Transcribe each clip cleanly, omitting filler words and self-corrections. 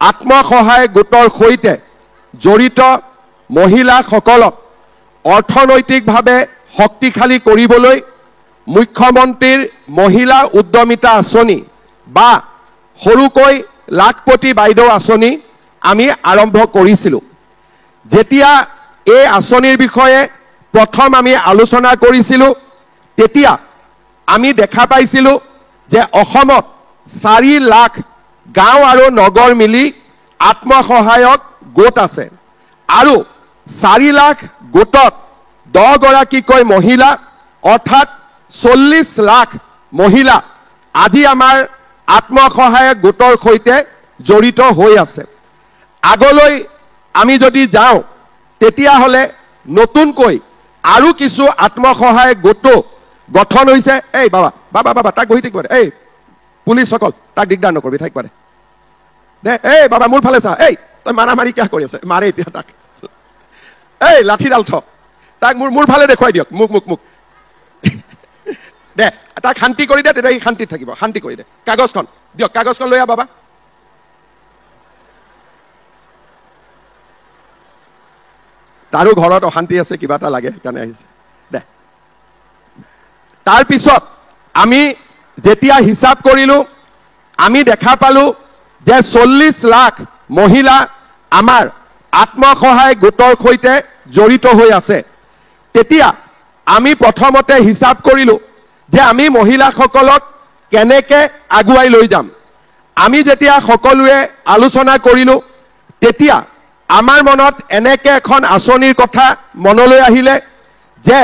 আত্মসহায়ক গোটৰ সৈতে জড়িত মহিলাসকলক অৰ্থনৈতিকভাৱে শক্তিশালী কৰিবলৈ মুখ্যমন্ত্ৰীৰ মহিলা উদ্যমিতা আঁচনি বা সৰুকৈ লাখপতি বাইদেউ আঁচনি আমি আৰম্ভ কৰিছিলোঁ। যেতিয়া এই আঁচনিৰ বিষয়ে প্ৰথম আমি আলোচনা কৰিছিলোঁ তেতিয়া আমি দেখা পাইছিলোঁ যে অসমত 4 লাখ গাঁও আৰু নগৰ মিলি আত্মসহায়ক গোট আছে আৰু 4 লাখ গোটত 10 গৰাকীকৈ মহিলা অৰ্থাৎ 40 লাখ মহিলা আজি আমাৰ আত্মসহায়ক গোটৰ সৈতে জড়িত হৈ আছে। আগলৈ আমি যদি যাওঁ তেতিয়াহ'লে নতুনকৈ আৰু কিছু আত্মসহায়ক গোট গঠন হৈছে। এই বাবা বাবা বাবা তাক বহি থাকিব দে, এই পুলিচসকল তাক দিগদাৰ নকৰিবি, থাকিব দে দে। এই বাবা মোৰ ফালে চা, এই তই মাৰি কিয় কৰি আছে, মাৰে এতিয়া তাক, এই লাঠিডাল থ, তাক মোৰ ফালে দেখুৱাই দিয়ক, মোক দে, তাক শান্তি কৰি দে, তেতিয়া সি শান্তিত থাকিব। শান্তি কৰি দে, কাগজখন দিয়ক, কাগজখন লৈ আহ বাবা। তাৰো ঘৰত অশান্তি আছে, কিবা এটা লাগে সেইকাৰণে আহিছে দে। তাৰপিছত আমি যেতিয়া হিচাপ কৰিলোঁ আমি দেখা পালোঁ যে 40 লাখ মহিলা আমাৰ আত্মসহায়ক গোটৰ সৈতে জড়িত হৈ আছে। তেতিয়া আমি প্ৰথমতে হিচাপ কৰিলোঁ যে আমি মহিলাসকলক কেনেকৈ আগুৱাই লৈ যাম। আমি যেতিয়া সকলোৱে আলোচনা কৰিলোঁ তেতিয়া আমাৰ মনত এনেকৈ এখন আঁচনিৰ কথা মনলৈ আহিলে যে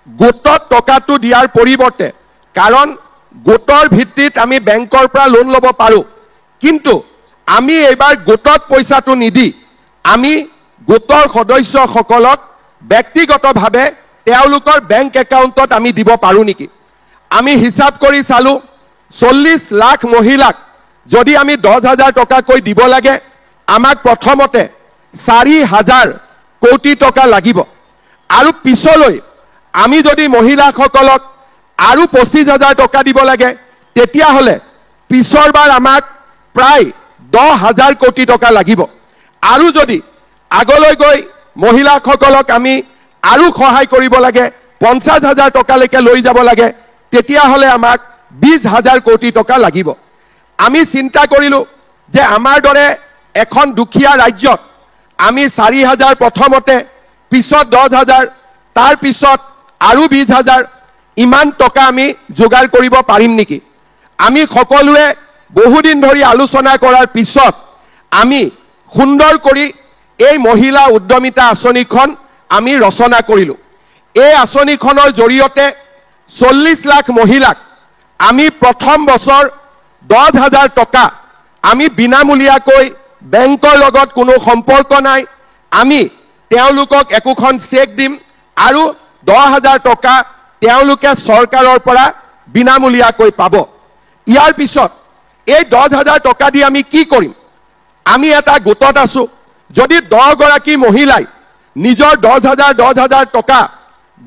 গোটত টকাটো দিয়াৰ পৰিৱৰ্তে, কাৰণ গোটৰ ভিত্তিত আমি বেংকৰ পৰা লোন ল'ব পাৰোঁ, কিন্তু আমি এইবাৰ গোটত পইচাটো নিদি আমি গোটৰ সদস্যসকলক ব্যক্তিগতভাৱে তেওঁলোকৰ বেংক একাউণ্টত আমি দিব পাৰোঁ নেকি। আমি হিচাপ কৰি চালোঁ 40 লাখ মহিলাক যদি আমি 10,000 টকাকৈ দিব লাগে আমাক প্ৰথমতে 4,000 কোটি টকা লাগিব, আৰু পিছলৈ আমি যদি মহিলাসকলক আৰু 25,000 টকা দিব লাগে তেতিয়াহ'লে পিছৰবাৰ আমাক প্ৰায় 10,000 কোটি টকা লাগিব। আৰু যদি আগলৈ গৈ মহিলাসকলক আমি আৰু সহায় কৰিব লাগে 50,000 টকালৈকে লৈ যাব লাগে তেতিয়াহ'লে আমাক 20,000 কোটি টকা লাগিব। আমি চিন্তা কৰিলোঁ যে আমাৰ দৰে এখন দুখীয়া ৰাজ্যত আমি 4,000 প্ৰথমতে, পিছত 10,000, তাৰপিছত আৰু 20,000 ইমান টকা আমি যোগাৰ কৰিব পাৰিম নেকি। আমি সকলোৱে বহুদিন ধৰি আলোচনা কৰাৰ পিছত আমি সুন্দৰ কৰি এই মহিলা উদ্যমিতা আঁচনিখন আমি ৰচনা কৰিলোঁ। এই আঁচনিখনৰ জৰিয়তে 40 লাখ মহিলাক আমি প্ৰথম বছৰ 10,000 টকা আমি বিনামূলীয়াকৈ, বেংকৰ লগত কোনো সম্পৰ্ক নাই, আমি তেওঁলোকক একোখন চেক দিম আৰু 10,000 টকা তেওঁলোকে চৰকাৰৰ পৰা বিনামূলীয়াকৈ পাব। ইয়াৰ পিছত এই 10,000 টকা দি আমি কি কৰিম। আমি এটা গোটত আছোঁ, যদি 10 গৰাকী মহিলাই নিজৰ 10,000 টকা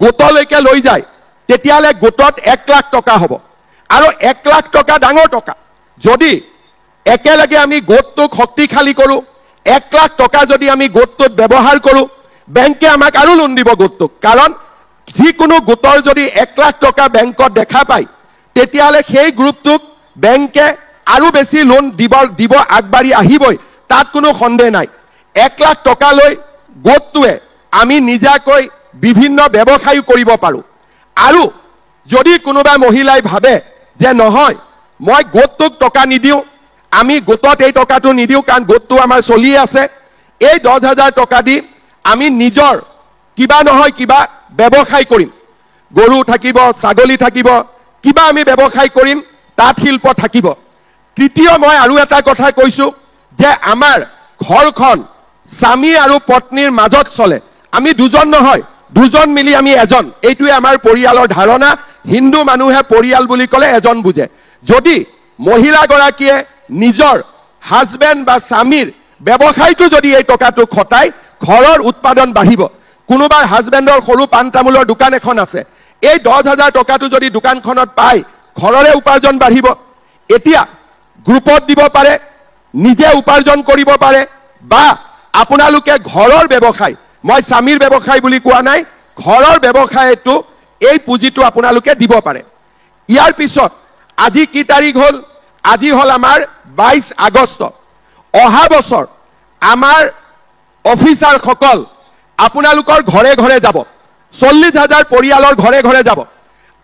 গোটলৈকে লৈ যায় তেতিয়াহ'লে গোটত 1 লাখ টকা হ'ব, আৰু 1 লাখ টকা ডাঙৰ টকা। যদি একেলগে আমি গোটটোক শক্তিশালী কৰোঁ, 1 লাখ টকা যদি আমি গোটটোত ব্যৱহাৰ কৰোঁ বেংকে আমাক আৰু লোন দিব গোটটোক, কাৰণ যিকোনো গোটৰ যদি 1 লাখ টকা বেংকত দেখা পায় তেতিয়াহ'লে সেই গ্ৰুপটোক বেংকে আৰু বেছি লোন দিব আগবাঢ়ি আহিবই, তাত কোনো সন্দেহ নাই। 1 লাখ টকা লৈ গোটটোৱে আমি নিজাকৈ বিভিন্ন ব্যৱসায়ো কৰিব পাৰোঁ। আৰু যদি কোনোবা মহিলাই ভাবে যে নহয় মই গোটটোক টকা নিদিওঁ, আমি গোটত এই টকাটো নিদিওঁ কাৰণ গোটটো আমাৰ চলি আছে, এই 10,000 টকা দি আমি নিজৰ কিবা নহয় কিবা ব্যৱসায় কৰিম, গৰু থাকিব, ছাগলী থাকিব, কিবা আমি ব্যৱসায় কৰিম, তাঁত শিল্প থাকিব। তৃতীয় মই আৰু এটা কথা কৈছোঁ যে আমাৰ ঘৰখন স্বামী আৰু পত্নীৰ মাজত চলে, আমি দুজন নহয়, দুজন মিলি আমি এজন, এইটোৱে আমাৰ পৰিয়ালৰ ধাৰণা। হিন্দু মানুহে পৰিয়াল বুলি ক'লে এজন বুজে। যদি মহিলাগৰাকীয়ে নিজৰ হাজবেণ্ড বা স্বামীৰ ব্যৱসায়টো যদি এই টকাটো খটায় ঘৰৰ উৎপাদন বাঢ়িব। কোনোবাৰ হাজবেণ্ডৰ সৰু পাণ তামোলৰ দোকান এখন আছে, এই 10,000 টকাটো যদি দোকানখনত পায় ঘৰৰে উপাৰ্জন বাঢ়িব। এতিয়া গ্ৰুপত দিব পাৰে, নিজে উপাৰ্জন কৰিব পাৰে বা আপোনালোকে ঘৰৰ ব্যৱসায়, মই স্বামীৰ ব্যৱসায় বুলি কোৱা নাই, ঘৰৰ ব্যৱসায়টো এই পুঁজিটো আপোনালোকে দিব পাৰে। ইয়াৰ পিছত আজি কি তাৰিখ হ'ল? আজি হ'ল আমাৰ 22 আগষ্ট। অহা বছৰ আমাৰ অফিচাৰসকল আপোনালোকৰ ঘৰে ঘৰে যাব, 40,000 পৰিয়ালৰ ঘৰে ঘৰে যাব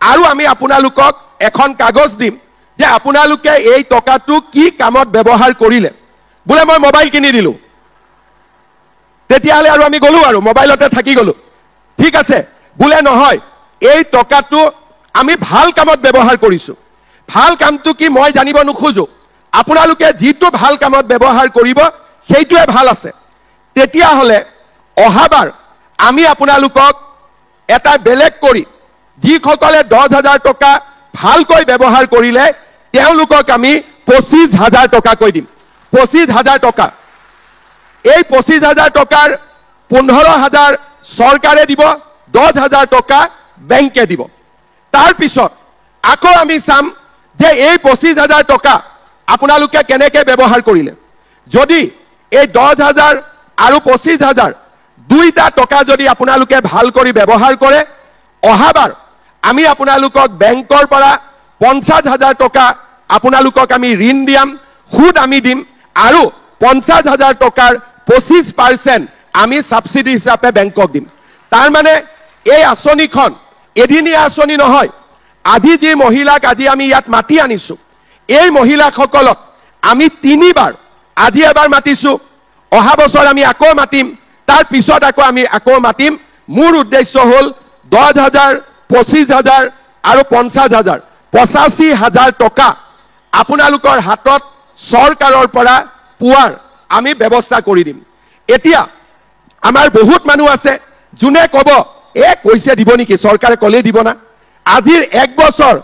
আৰু আমি আপোনালোকক এখন কাগজ দিম যে আপোনালোকে এই টকাটো কি কামত ব্যৱহাৰ কৰিলে। বোলে মই মোবাইল কিনি দিলোঁ, তেতিয়াহ'লে আৰু আমি গ'লো আৰু মোবাইলতে থাকি গ'লো, ঠিক আছে। বোলে নহয়, এই টকাটো আমি ভাল কামত ব্যৱহাৰ কৰিছোঁ। ভাল কামটো কি মই জানিব নোখোজো, আপোনালোকে যিটো ভাল কামত ব্যৱহাৰ কৰিব সেইটোৱে ভাল আছে। তেতিয়াহ'লে অহাবাৰ আমি আপোনালোকক এটা বেলেগ কৰি যিসকলে 10,000 টকা ভালকৈ ব্যৱহাৰ কৰিলে তেওঁলোকক আমি 25,000 টকাকৈ দিম। 25,000 টকা। এই 25,000 টকাৰ 15,000 চৰকাৰে দিব, 10,000 টকা বেংকে দিব। তাৰপিছত আকৌ আমি চাম যে এই 25,000 টকা আপোনালোকে কেনেকৈ ব্যৱহাৰ কৰিলে। যদি এই 10,000 আৰু 25,000 দুইটা টকা যদি আপোনালোকে ভাল কৰি ব্যৱহাৰ কৰে, অহাবাৰ আমি আপোনালোকক বেংকৰ পৰা 50,000 টকা আপোনালোকক আমি ঋণ দিয়াম, সুদ আমি দিম আৰু 50,000 টকাৰ 25% আমি সাবসিডি হিচাপে বেংকক দিম। তাৰ মানে এই আঁচনিখন এদিনীয়া আঁচনি নহয়। আজি যি মহিলাক আজি আমি ইয়াত মাতি আনিছো, এই মহিলাসকলক আমি 3বাৰ, আজি এবাৰ মাতিছো, অহা বছৰ আমি আকৌ মাতিম, তাৰ পিছত আমি আকৌ মাতিম। মোৰ উদ্দেশ্য হ'ল 10,000, 25,000 আৰু 50,000, 85,000 টকা আপোনালোকৰ হাতত চৰকাৰৰ পৰা পোৱাৰ আমি ব্যৱস্থা কৰি দিম। এতিয়া আমাৰ বহুত মানুহ আছে যোনে ক'ব কৈছে দিব নেকি, চৰকাৰে ক'লেই দিব না। আজিৰ 1 বছৰ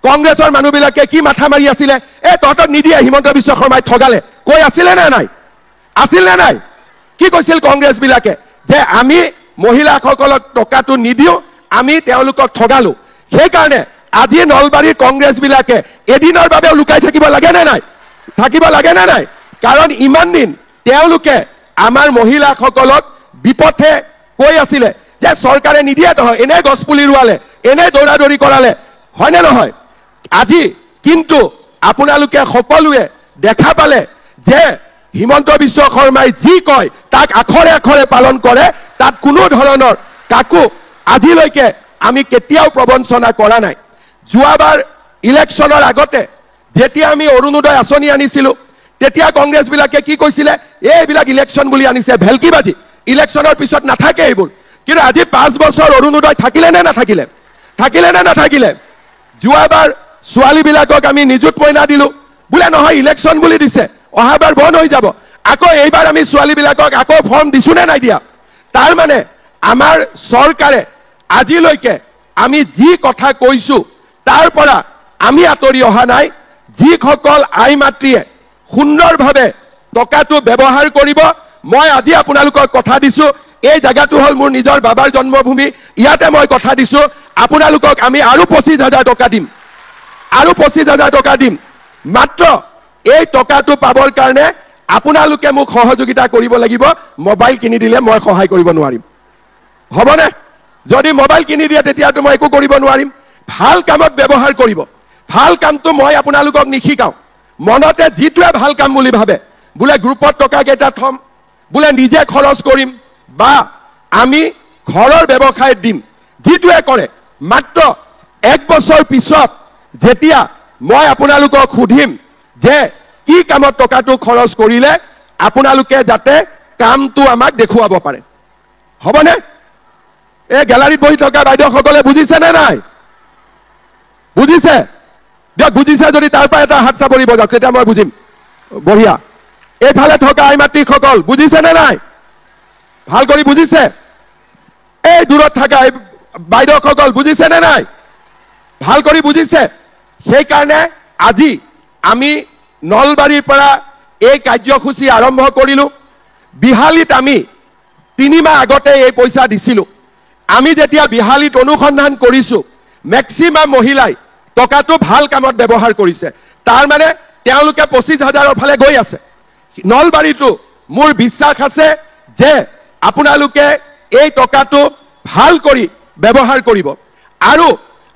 কংগ্ৰেছৰ মানুহবিলাকে কি মাথা মাৰি আছিলে, তহঁতক নিদিয়ে, হিমন্ত বিশ্ব শৰ্মাই ঠগালে, কৈ আছিলে নে নাই? আছিল নে নাই? কি কৈছিল কংগ্ৰেছ বিলাকে যে আমি মহিলাসকলক টকাটো নিদিওঁ, আমি তেওঁলোকক ঠগালো। সেইকাৰণে আজি নলবাৰীৰ কংগ্ৰেছ বিলাকে এদিনৰ বাবে লুকাই থাকিব লাগে নে নাই? থাকিব লাগে নে নাই? কাৰণ ইমান দিন তেওঁলোকে আমাৰ মহিলাসকলক বিপথে কৈ আছিলে যে চৰকাৰে নিদিয়ে, নহয় এনে গছপুলি ৰুৱালে, এনে দৌৰাদৌৰি কৰালে, হয়নে নহয়? আজি কিন্তু আপোনালোকে সকলোৱে দেখা পালে যে হিমন্ত বিশ্ব শৰ্মাই যি কয় তাক আখৰে আখৰে পালন কৰে। তাত কোনো ধৰণৰ কাকো আজিলৈকে আমি কেতিয়াও প্ৰবঞ্চনা কৰা নাই। যোৱাবাৰ ইলেকশ্যনৰ আগতে যেতিয়া আমি অৰুণোদয় আঁচনি আনিছিলো, তেতিয়া কংগ্ৰেছ বিলাকে কি কৈছিলে, এইবিলাক ইলেকশ্যন বুলি আনিছে, ভেলকিবাজি, ইলেকশ্যনৰ পিছত নাথাকে এইবোৰ। কিন্তু আজি 5 বছৰ অৰুণোদয় থাকিলে নে নাথাকিলে? থাকিলে নে নাথাকিলে? যোৱাবাৰ ছোৱালীবিলাকক আমি নিযুত মইনা দিলো, বোলে নহয় ইলেকশ্যন বুলি দিছে, অহাবাৰ বন্ধ হৈ যাব। আকৌ এইবাৰ আমি ছোৱালীবিলাকক আকৌ ফৰ্ম দিছো নে নাই দিয়া? তাৰ মানে আমাৰ চৰকাৰে আজিলৈকে আমি যি কথা কৈছো তাৰ পৰা আমি আঁতৰি অহা নাই। যিসকল আই মাতৃয়ে সুন্দৰভাৱে টকাটো ব্যৱহাৰ কৰিব, মই আজি আপোনালোকক কথা দিছো, এই জায়গাটো হ'ল মোৰ নিজৰ বাবাৰ জন্মভূমি, ইয়াতে মই কথা দিছো আপোনালোকক আমি আৰু 25,000 টকা দিম, আৰু 25,000 টকা দিম। মাত্ৰ এই টকাটো পাবৰ কাৰণে আপোনালোকে মোক সহযোগিতা কৰিব লাগিব। মোবাইল কিনি দিলে মই সহায় কৰিব নোৱাৰিম, হ'বনে? যদি মোবাইল কিনি দিয়ে তেতিয়াতো মই একো কৰিব নোৱাৰিম। ভাল কামত ব্যৱহাৰ কৰিব। ভাল কামটো মই আপোনালোকক নিশিকাওঁ। মনতে যিটোৱে ভাল কাম বুলি ভাবে, বোলে গ্ৰুপত টকা কেইটা থম, বোলে নিজে খৰচ কৰিম বা আমি ঘৰৰ ব্যৱসায়ত দিম, যিটোৱে কৰে, মাত্ৰ 1 বছৰ পিছত যেতিয়া মই আপোনালোকক সুধিম যে কি কামত টকাটো খৰচ কৰিলে, আপোনালোকে যাতে কামটো আমাক দেখুৱাব পাৰে, হ'বনে? এই গেলাৰীত বহি থকা বাইদেউসকলে বুজিছে নে নাই? বুজিছে? দিয়ক, বুজিছে যদি তাৰ পৰা এটা হাত চাপৰি বজাওক, তেতিয়া মই বুজিম। বঢ়িয়া। এইফালে থকা আই মাতৃসকল বুজিছে নে নাই? ভাল কৰি বুজিছে? এই দূৰত থকা বাইদেউসকল বুজিছে নে নাই? ভাল কৰি বুজিছে? সেইকাৰণে আজি আমি নলবাৰীৰ পৰা এই কাৰ্যসূচী আৰম্ভ কৰিলো। বিহালীত আমি 3 মাহ আগতে এই পইচা দিছিলো। আমি যেতিয়া বিহালীত অনুসন্ধান কৰিছো, মেক্সিমাম মহিলাই টকাটো ভাল কামত ব্যৱহাৰ কৰিছে। তাৰ মানে তেওঁলোকে 25,000ৰ ফালে গৈ আছে। নলবাৰীতো মোৰ বিশ্বাস আছে যে আপোনালোকে এই টকাটো ভাল কৰি ব্যৱহাৰ কৰিব আৰু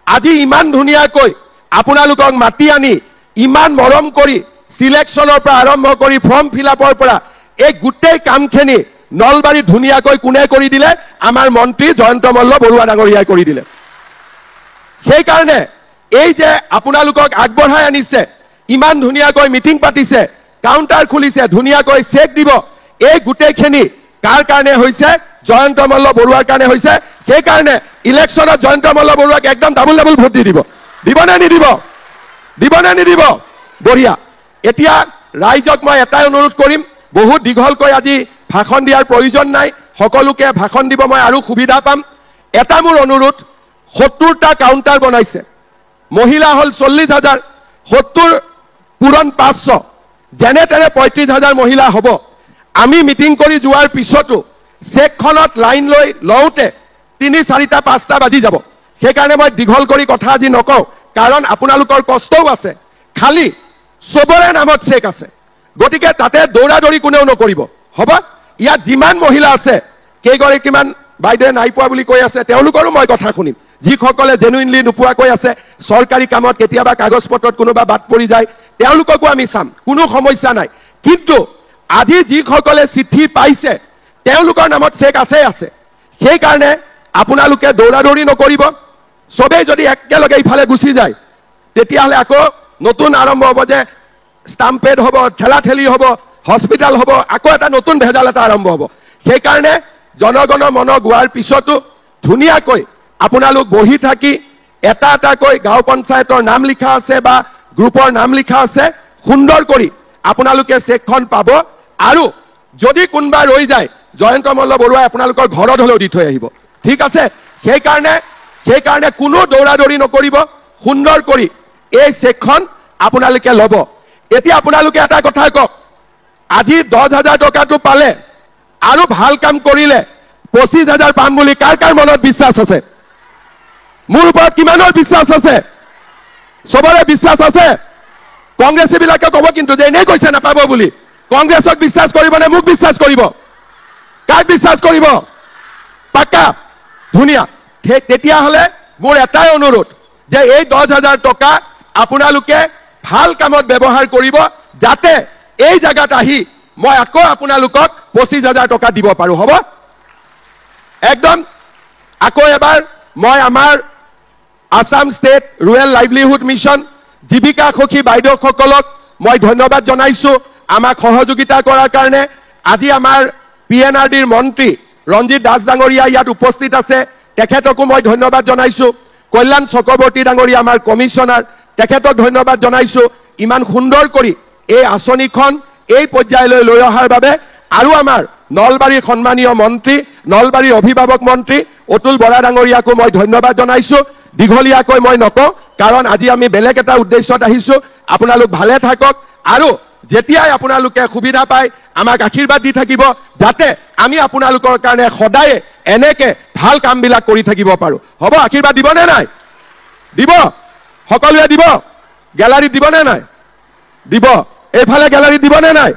আজি ইমান ধুনীয়াকৈ আপোনালোকক মাতি আনি ইমান মৰম কৰি সিলেকশনৰ পৰা আৰম্ভ কৰি ফৰ্ম ফিলআপৰ পৰা এই গোটেই কামখিনি নলবাৰী ধুনীয়াকৈ কোনে কৰি দিলে আমাৰ মন্ত্ৰী জয়ন্ত মল্ল বৰুৱা ডাঙৰীয়াই কৰি দিলে সেই কাৰণে এই যে আপোনালোকক আগবঢ়াই আনিছে ইমান ধুনীয়াকৈ মিটিং পাতিছে কাউন্টাৰ খুলিছে ধুনীয়াকৈ চেক দিব এই গোটেইখিনি কাৰ কাৰণে হৈছে জয়ন্ত মল্ল বৰুৱাৰ কাৰণে হৈছে সেই কাৰণে ইলেকশনত জয়ন্ত মল্ল বৰুৱাক একদম ডাবল ভোট দি দিব দিবনে নিদিব দিবনে নিদিব বঢ়িয়া এতিয়া ৰাইজক মই এটাই অনুৰোধ কৰিম বহুত দীঘলকৈ আজি ভাষণ দিয়াৰ প্ৰয়োজন নাই সকলোকে ভাষণ দিব মই আৰু সুবিধা পাম এটা মোৰ অনুৰোধ 70টা কাউন্টাৰ বনাইছে মহিলা হল 40,000 70 পূৰণ 500 যেনে তেনে 35,000 মহিলা হ'ব আমি মিটিং কৰি যোৱাৰ পিছতো চেকখনত লাইন লৈ লওঁতে 3-4টা 5টা বাজি যাব সেইকাৰণে মই দীঘল কৰি কথা আজি নকওঁ কাৰণ আপোনালোকৰ কষ্টও আছে খালি সবৰে নামত চেক আছে গতিকে তাতে দৌৰাদৌৰি কোনেও নকৰিব হ'ব ইয়াত যিমান মহিলা আছে কেইগৰাকীমান বাইদেৱে নাই পোৱা বুলি কৈ আছে তেওঁলোকৰো মই কথা শুনিম যিসকলে জেনুইনলি নোপোৱাকৈ আছে চৰকাৰী কামত কেতিয়াবা কাগজ পত্ৰত কোনোবা বাদ পৰি যায় তেওঁলোককো আমি চাম কোনো সমস্যা নাই কিন্তু আজি যিসকলে চিঠি পাইছে তেওঁলোকৰ নামত চেক আছে সেই কাৰণে আপোনালোকে দৌৰাদৌৰি নকৰিব সবেই যদি একেলগে ইফালে গুচি যায় তেতিয়াহ'লে আকৌ নতুন আৰম্ভ হ'ব যে ষ্টাম্পেড হ'ব ঠেলাঠেলি হ'ব হস্পিটাল হ'ব আকৌ এটা নতুন ভেজাল এটা আৰম্ভ হ'ব সেই কাৰণে জনগণৰ মন গোৱাৰ পিছতো ধুনীয়াকৈ আপোনালোক বহি থাকি এটা এটাকৈ গাঁও পঞ্চায়তৰ নাম লিখা আছে বা গ্ৰুপৰ নাম লিখা আছে সুন্দৰ কৰি আপোনালোকে চেকখন পাব আৰু যদি কোনবা ৰৈ যায় জয়ন্ত মল্ল বৰুৱাই আপোনালোকৰ ঘৰত হলেও দি থৈ আহিব ঠিক আছে সেই কাৰণে কোনো দৌৰাদৌৰি নকৰিব সুন্দৰ কৰি এই চেকখন আপোনালোকে ল'ব এতিয়া আপোনালোকে এটা কথা কওক আজি 10,000 টকাটো পালে আৰু ভাল কাম কৰিলে 25,000 পাম বুলি কাৰ কাৰ মনত বিশ্বাস আছে মোৰ ওপৰত কিমানৰ বিশ্বাস আছে সবৰে বিশ্বাস আছে কংগ্ৰেছী বিলাকে ক'ব কিন্তু যে এনেই কৈছে নাপাব বুলি কংগ্ৰেছক বিশ্বাস কৰিব নে মোক বিশ্বাস কৰিব কাক বিশ্বাস কৰিব পাক্কা ধুনীয়া তেতিয়াহ'লে মোৰ এটাই অনুৰোধ যে এই 10,000 টকা আপোনালোকে ভাল কামত ব্যৱহাৰ কৰিব যাতে এই জায়গাত আহি মই আকৌ আপোনালোকক 25,000 টকা দিব পাৰো হ'ব একদম আকৌ এবাৰ মই আমাৰ Assam state rural livelihood mission জীৱিকা সখী বাইদেউসকলক মই ধন্যবাদ জনাইছো আমাক সহযোগিতা কৰাৰ কাৰণে আজি আমাৰ পিএনআৰডিৰ মন্ত্ৰী ৰঞ্জিত দাস ডাঙৰীয়া ইয়াত উপস্থিত আছে তেখেতকো মই ধন্যবাদ জনাইছো কল্যাণ চক্ৰৱৰ্তী ডাঙৰীয়া আমাৰ কমিশনাৰ তেখেতক ধন্যবাদ জনাইছো ইমান সুন্দৰ কৰি এই আঁচনিখন এই পৰ্যায়লৈ লৈ অহাৰ বাবে আৰু আমাৰ নলবাৰীৰ সন্মানীয় মন্ত্ৰী নলবাৰীৰ অভিভাৱক মন্ত্ৰী অতুল বৰা ডাঙৰীয়াকো মই ধন্যবাদ জনাইছো দীঘলীয়াকৈ মই নকওঁ কাৰণ আজি আমি বেলেগ এটা উদ্দেশ্যত আহিছো আপোনালোক ভালে থাকক আৰু যেতিয়াই আপোনালোকে সুবিধা পায় আমাক আশীৰ্বাদ দি থাকিব যাতে আমি আপোনালোকৰ কাৰণে সদায় এনেকে ভাল কামবিলাক কৰি থাকিব পাৰো হ'ব আশীৰ্বাদ দিবনে নাই দিব সকলোৱে দিব গ্যালাৰীত দিবনে নাই দিব এইফালে গ্যালাৰীত দিবনে নাই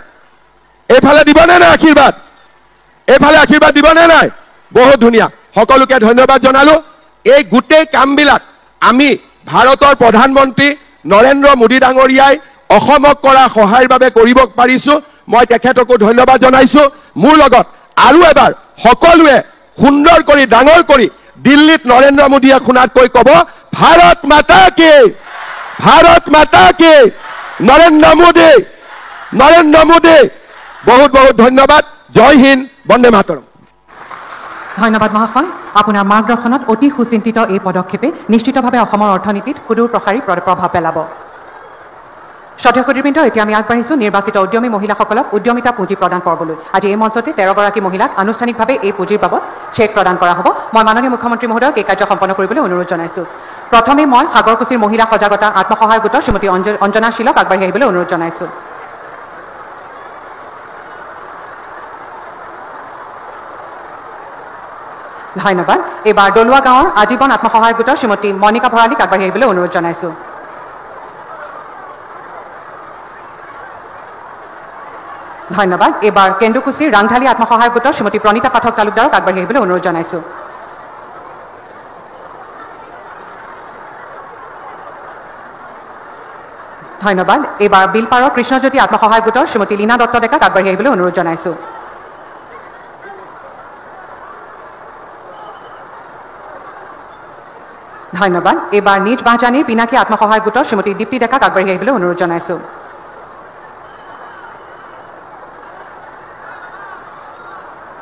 এইফালে দিবনে নাই আশীৰ্বাদ এইফালে আশীৰ্বাদ দিবনে নাই বহুত ধুনীয়া সকলোকে ধন্যবাদ জনালো এই গোটেই কামবিলাক আমি ভাৰতৰ প্ৰধানমন্ত্ৰী নৰেন্দ্ৰ মোদী ডাঙৰীয়াই অসমক কৰা সহায়ৰ বাবে কৰিব পাৰিছো মই তেখেতকো ধন্যবাদ জনাইছো মোৰ লগত আৰু এবাৰ সকলোৱে সুন্দৰ কৰি ডাঙৰ কৰি দিল্লীত নৰেন্দ্ৰ মোদীয়ে শুনাতকৈ ক'ব ভাৰত মাতা কি নৰেন্দ্ৰ মোদী বহুত বহুত ধন্যবাদ জয় হিন্দ বন্দে মাতৰম ধন্যবাদ মহাশয় আপোনাৰ মাৰ্গদৰ্শনত অতি সুচিন্তিত এই পদক্ষেপে নিশ্চিতভাৱে অসমৰ অৰ্থনীতিত সুদূৰ প্ৰসাৰী প্ৰভাৱ পেলাব শ্ৰদ্ধেয় সুধীবৃন্দ এতিয়া আমি আগবাঢ়িছো নিৰ্বাচিত উদ্যমী মহিলাসকলক উদ্যমিতা পুঁজি প্ৰদান পৰ্বলৈ আজি এই মঞ্চতে 13 গৰাকী মহিলাক আনুষ্ঠানিকভাৱে এই পুঁজিৰ বাবদ চেক প্ৰদান কৰা হ'ব মই মাননীয় মুখ্যমন্ত্ৰী মহোদয়ক এই কাৰ্য সম্পন্ন কৰিবলৈ অনুৰোধ জনাইছো প্ৰথমে মই সাগৰকুছিৰ মহিলা সজাগতা আত্মসহায়ক গোটৰ শ্ৰীমতী অঞ্জনা শীলক আগবাঢ়ি আহিবলৈ অনুৰোধ জনাইছো ধন্যবাদ এবাৰ দলুৱা গাঁৱৰ আজীৱন আত্মসহায়ক গোটৰ শ্ৰীমতী মণিকা ভৰালীক আগবাঢ়ি আহিবলৈ অনুৰোধ জনাইছো ধন্যবাদ। এবাৰ কেন্দুকুছিৰ ৰাংঢালী আত্মসহায়ক গোটৰ শ্ৰীমতী প্ৰণীতা পাঠক তালুকদাৰক আগবাঢ়ি আহিবলৈ অনুৰোধ জনাইছো। ধন্যবাদ। এবাৰ বিলপাৰৰ কৃষ্ণজ্যোতি আত্মসহায়ক গোটৰ শ্ৰীমতী লীনা দত্ত ডেকাক আগবাঢ়ি আহিবলৈ অনুৰোধ জনাইছো। ধন্যবাদ। এবাৰ নিজ বাহজানীৰ পিনাকী আত্মসহায়ক গোটৰ শ্ৰীমতী দীপ্তি ডেকাক আগবাঢ়ি আহিবলৈ অনুৰোধ জনাইছো।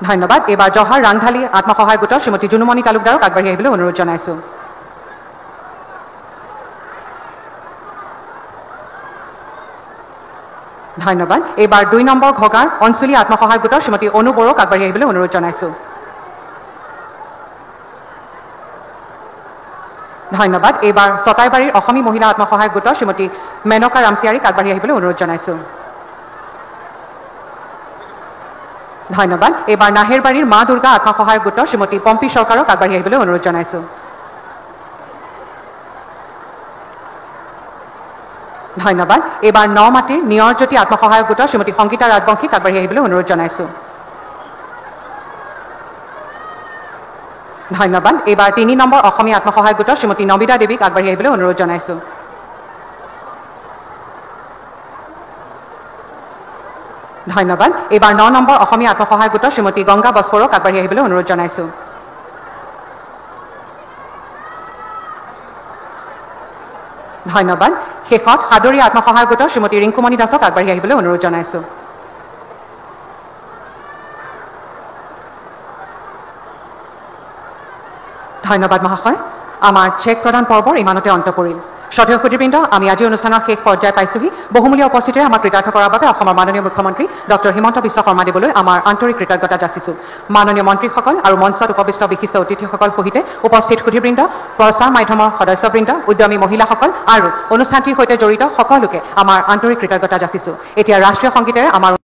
ধন্যবাদ। এবাৰ জহাৰ ৰাংঢালী আত্মসহায়ক গোটৰ শ্ৰীমতী জুনুমণি তালুকদাৰক আগবাঢ়ি আহিবলৈ অনুৰোধ জনাইছো। ধন্যবাদ। এবাৰ 2 নম্বৰ ঘগাৰ অঞ্চলী আত্মসহায়ক গোটৰ শ্ৰীমতী অনু বড়োক আগবাঢ়ি আহিবলৈ অনুৰোধ জনাইছো। ধন্যবাদ। এবাৰ চতাইবাৰীৰ অসমী মহিলা আত্মসহায়ক গোটৰ শ্ৰীমতী মেনকা ৰামচিয়াৰীক আগবাঢ়ি আহিবলৈ অনুৰোধ জনাইছো। ধন্যবাদ। এবাৰ নাহেৰবাৰীৰ মা দুৰ্গা আত্মসহায়ক গোটৰ শ্ৰীমতী পম্পী চৰকাৰক আগবাঢ়ি আহিবলৈ অনুৰোধ জনাইছো। ধন্যবাদ। এবাৰ নমাটিৰ নিয়ৰজ্যোতি আত্মসহায়ক গোটৰ শ্ৰীমতী সংগীতা ৰাজবংশীক আগবাঢ়ি আহিবলৈ অনুৰোধ জনাইছো। ধন্যবাদ। এবাৰ 3 নম্বৰ অসমীয়া আত্মসহায়ক গোটৰ শ্ৰীমতী নবিতা দেৱীক আগবাঢ়ি আহিবলৈ অনুৰোধ জনাইছো। ধন্যবাদ। এবাৰ 9 নম্বৰ অসমীয়া আত্মসহায়ক গোটৰ শ্ৰীমতী গংগা বস্পৰক আগবাঢ়ি আহিবলৈ অনুৰোধ জনাইছো। ধন্যবাদ। শেষত সাদৰীয়া আত্মসহায়ক গোটৰ শ্ৰীমতী ৰিংকুমণি দাসক আগবাঢ়ি আহিবলৈ অনুৰোধ জনাইছো। ধন্যবাদ মহাশয়। আমাৰ চেক প্ৰদান পৰ্বৰ ইমানতে অন্ত পৰিল। শ্ৰদ্ধেয় সুধীবৃন্দ, আমি আজি অনুষ্ঠানৰ শেষ পৰ্যায় পাইছোহি। বহুমূলীয়া উপস্থিতিৰে আমাক কৃতাৰ্থ কৰাৰ বাবে অসমৰ মাননীয় মুখ্যমন্ত্ৰী ডক্টৰ হিমন্ত বিশ্ব শৰ্মা দেৱলৈ আমাৰ আন্তৰিক কৃতজ্ঞতা যাচিছো। মাননীয় মন্ত্ৰীসকল আৰু মঞ্চত উপবিষ্ট বিশিষ্ট অতিথিসকল সহিতে উপস্থিত সুধীবৃন্দ, প্ৰচাৰ মাধ্যমৰ সদস্যবৃন্দ, উদ্যমী মহিলাসকল আৰু অনুষ্ঠানটিৰ সৈতে জড়িত সকলোকে আমাৰ আন্তৰিক কৃতজ্ঞতা যাচিছো। এতিয়া ৰাষ্ট্ৰীয় সংগীতেৰে আমাৰ